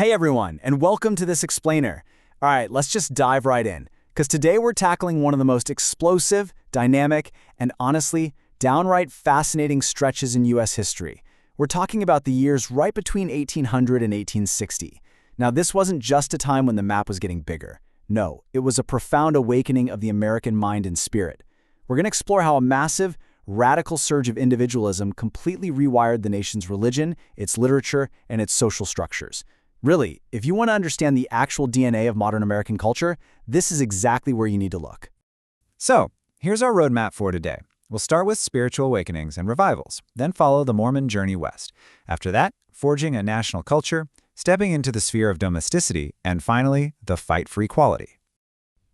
Hey everyone, and welcome to this explainer. All right, let's just dive right in, because today we're tackling one of the most explosive, dynamic, and honestly, downright fascinating stretches in U.S. history. We're talking about the years right between 1800 and 1860. Now, this wasn't just a time when the map was getting bigger. No, it was a profound awakening of the American mind and spirit. We're going to explore how a massive, radical surge of individualism completely rewired the nation's religion, its literature, and its social structures. Really, if you want to understand the actual DNA of modern American culture, this is exactly where you need to look. So, here's our roadmap for today. We'll start with spiritual awakenings and revivals, then follow the Mormon journey west. After that, forging a national culture, stepping into the sphere of domesticity, and finally, the fight for equality.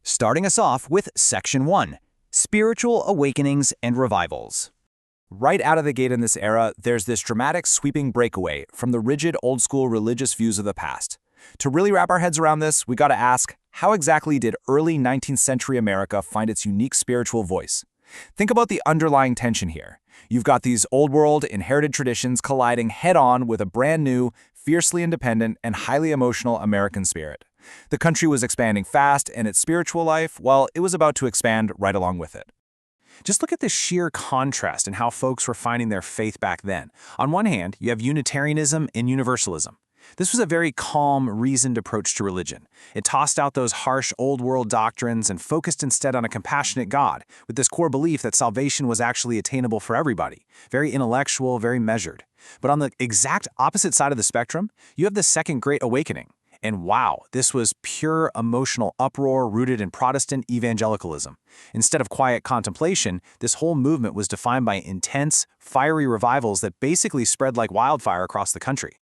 Starting us off with Section 1, Spiritual Awakenings and Revivals. Right out of the gate in this era, there's this dramatic sweeping breakaway from the rigid old-school religious views of the past. To really wrap our heads around this, we gotta ask, how exactly did early 19th century America find its unique spiritual voice? Think about the underlying tension here. You've got these old-world, inherited traditions colliding head-on with a brand-new, fiercely independent, and highly emotional American spirit. The country was expanding fast, and its spiritual life, well, it was about to expand right along with it. Just look at the sheer contrast in how folks were finding their faith back then. On one hand, you have Unitarianism and Universalism. This was a very calm, reasoned approach to religion. It tossed out those harsh, old-world doctrines and focused instead on a compassionate God, with this core belief that salvation was actually attainable for everybody. Very intellectual, very measured. But on the exact opposite side of the spectrum, you have the Second Great Awakening. And wow, this was pure emotional uproar rooted in Protestant evangelicalism. Instead of quiet contemplation, this whole movement was defined by intense, fiery revivals that basically spread like wildfire across the country.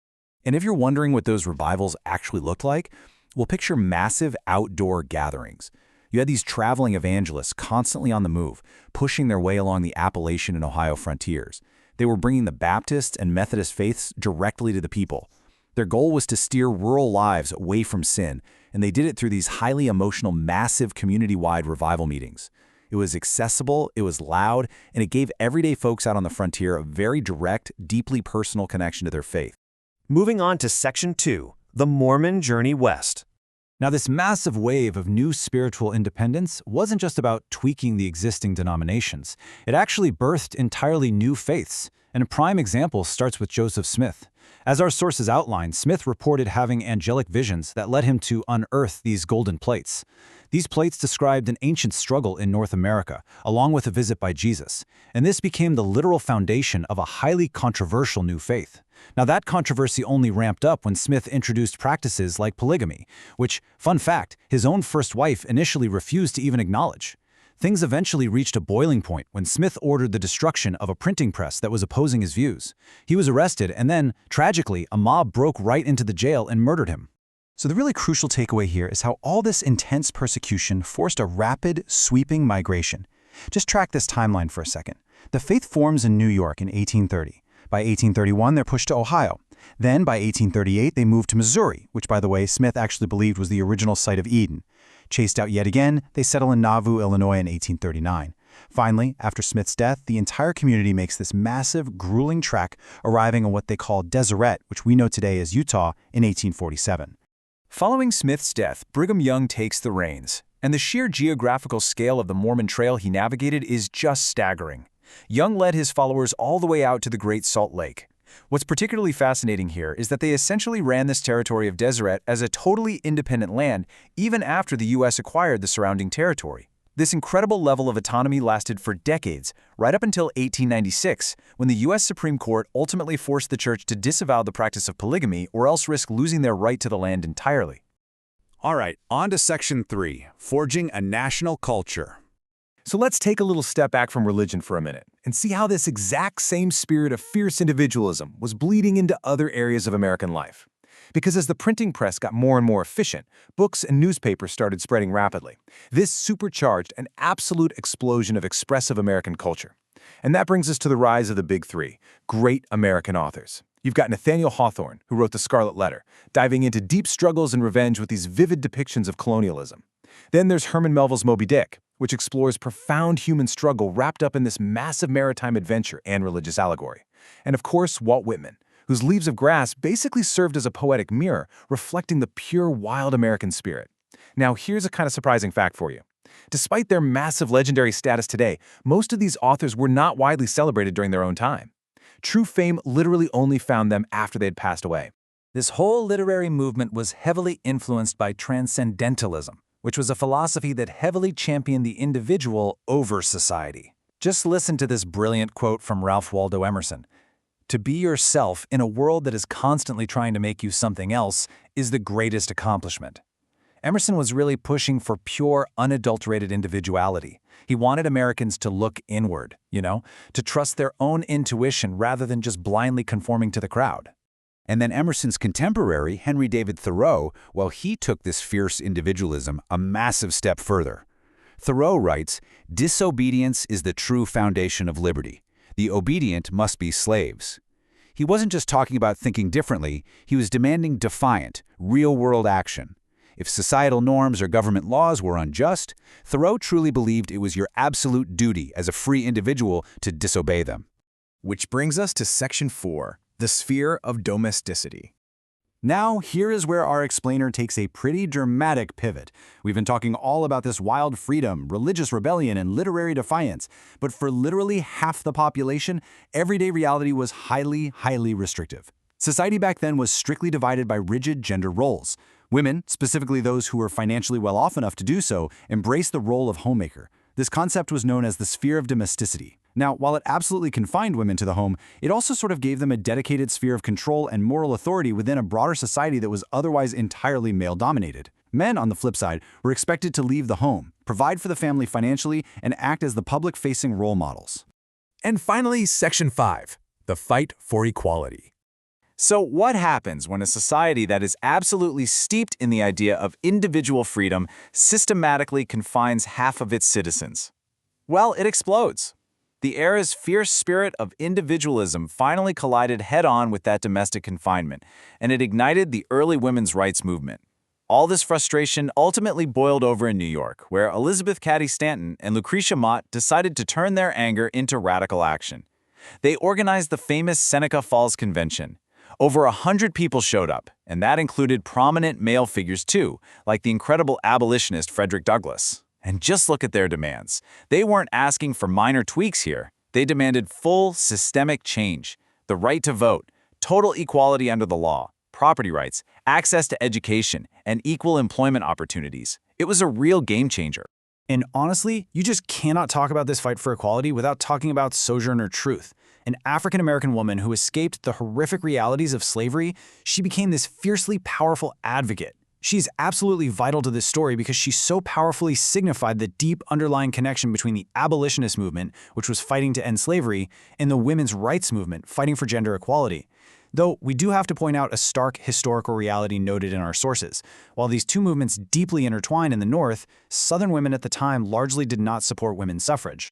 And if you're wondering what those revivals actually looked like, we'll picture massive outdoor gatherings. You had these traveling evangelists constantly on the move, pushing their way along the Appalachian and Ohio frontiers. They were bringing the Baptist and Methodist faiths directly to the people. Their goal was to steer rural lives away from sin, and they did it through these highly emotional, massive community-wide revival meetings. It was accessible, it was loud, and it gave everyday folks out on the frontier a very direct, deeply personal connection to their faith. Moving on to Section 2, the Mormon Journey West. Now, this massive wave of new spiritual independence wasn't just about tweaking the existing denominations. It actually birthed entirely new faiths, and a prime example starts with Joseph Smith. As our sources outline, Smith reported having angelic visions that led him to unearth these golden plates. These plates described an ancient struggle in North America, along with a visit by Jesus, and this became the literal foundation of a highly controversial new faith. Now, that controversy only ramped up when Smith introduced practices like polygamy, which, fun fact, his own first wife initially refused to even acknowledge. Things eventually reached a boiling point when Smith ordered the destruction of a printing press that was opposing his views. He was arrested, and then, tragically, a mob broke right into the jail and murdered him. So the really crucial takeaway here is how all this intense persecution forced a rapid, sweeping migration. Just track this timeline for a second. The faith forms in New York in 1830. By 1831, they're pushed to Ohio. Then, by 1838, they moved to Missouri, which, by the way, Smith actually believed was the original site of Eden. Chased out yet again, they settle in Nauvoo, Illinois in 1839. Finally, after Smith's death, the entire community makes this massive, grueling trek, arriving in what they call Deseret, which we know today as Utah, in 1847. Following Smith's death, Brigham Young takes the reins, and the sheer geographical scale of the Mormon Trail he navigated is just staggering. Young led his followers all the way out to the Great Salt Lake. What's particularly fascinating here is that they essentially ran this territory of Deseret as a totally independent land even after the U.S. acquired the surrounding territory. This incredible level of autonomy lasted for decades, right up until 1896, when the U.S. Supreme Court ultimately forced the church to disavow the practice of polygamy or else risk losing their right to the land entirely. All right, on to Section 3, Forging a National Culture. So let's take a little step back from religion for a minute and see how this exact same spirit of fierce individualism was bleeding into other areas of American life. Because as the printing press got more and more efficient, books and newspapers started spreading rapidly. This supercharged an absolute explosion of expressive American culture. And that brings us to the rise of the big three, great American authors. You've got Nathaniel Hawthorne, who wrote The Scarlet Letter, diving into deep struggles and revenge with these vivid depictions of colonialism. Then there's Herman Melville's Moby Dick, which explores profound human struggle wrapped up in this massive maritime adventure and religious allegory. And of course, Walt Whitman, whose leaves of grass basically served as a poetic mirror, reflecting the pure, wild American spirit. Now, here's a kind of surprising fact for you. Despite their massive legendary status today, most of these authors were not widely celebrated during their own time. True fame literally only found them after they had passed away. This whole literary movement was heavily influenced by transcendentalism, which was a philosophy that heavily championed the individual over society. Just listen to this brilliant quote from Ralph Waldo Emerson. "To be yourself in a world that is constantly trying to make you something else is the greatest accomplishment." Emerson was really pushing for pure, unadulterated individuality. He wanted Americans to look inward, to trust their own intuition rather than just blindly conforming to the crowd. And then Emerson's contemporary, Henry David Thoreau, well, he took this fierce individualism a massive step further. Thoreau writes, "Disobedience is the true foundation of liberty. The obedient must be slaves." He wasn't just talking about thinking differently, he was demanding defiant, real-world action. If societal norms or government laws were unjust, Thoreau truly believed it was your absolute duty as a free individual to disobey them. Which brings us to Section 4, the sphere of domesticity. Now, here is where our explainer takes a pretty dramatic pivot. We've been talking all about this wild freedom, religious rebellion, and literary defiance, but for literally half the population, everyday reality was highly, highly restrictive. Society back then was strictly divided by rigid gender roles. Women, specifically those who were financially well off enough to do so, embraced the role of homemaker. This concept was known as the sphere of domesticity. Now, while it absolutely confined women to the home, it also sort of gave them a dedicated sphere of control and moral authority within a broader society that was otherwise entirely male-dominated. Men, on the flip side, were expected to leave the home, provide for the family financially, and act as the public-facing role models. And finally, Section 5, the fight for equality. So what happens when a society that is absolutely steeped in the idea of individual freedom systematically confines half of its citizens? Well, it explodes. The era's fierce spirit of individualism finally collided head-on with that domestic confinement, and it ignited the early women's rights movement. All this frustration ultimately boiled over in New York, where Elizabeth Cady Stanton and Lucretia Mott decided to turn their anger into radical action. They organized the famous Seneca Falls Convention. Over 100 people showed up, and that included prominent male figures too, like the incredible abolitionist Frederick Douglass. And just look at their demands. They weren't asking for minor tweaks here. They demanded full, systemic change. The right to vote, total equality under the law, property rights, access to education, and equal employment opportunities. It was a real game changer. And honestly, you just cannot talk about this fight for equality without talking about Sojourner Truth. An African-American woman who escaped the horrific realities of slavery, she became this fiercely powerful advocate. She's absolutely vital to this story because she so powerfully signified the deep underlying connection between the abolitionist movement, which was fighting to end slavery, and the women's rights movement, fighting for gender equality. Though we do have to point out a stark historical reality noted in our sources. While these two movements deeply intertwined in the North, Southern women at the time largely did not support women's suffrage.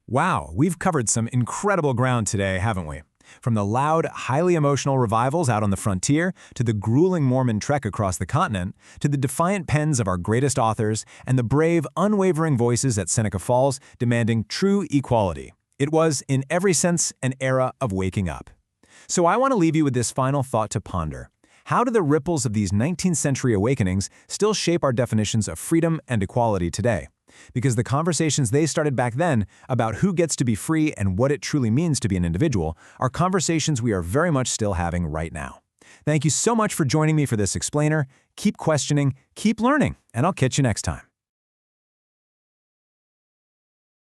Wow, we've covered some incredible ground today, haven't we? From the loud, highly emotional revivals out on the frontier, to the grueling Mormon trek across the continent, to the defiant pens of our greatest authors, and the brave, unwavering voices at Seneca Falls demanding true equality. It was, in every sense, an era of waking up. So I want to leave you with this final thought to ponder. How do the ripples of these 19th century awakenings still shape our definitions of freedom and equality today? Because the conversations they started back then about who gets to be free and what it truly means to be an individual are conversations we are very much still having right now. Thank you so much for joining me for this explainer. Keep questioning, keep learning, and I'll catch you next time.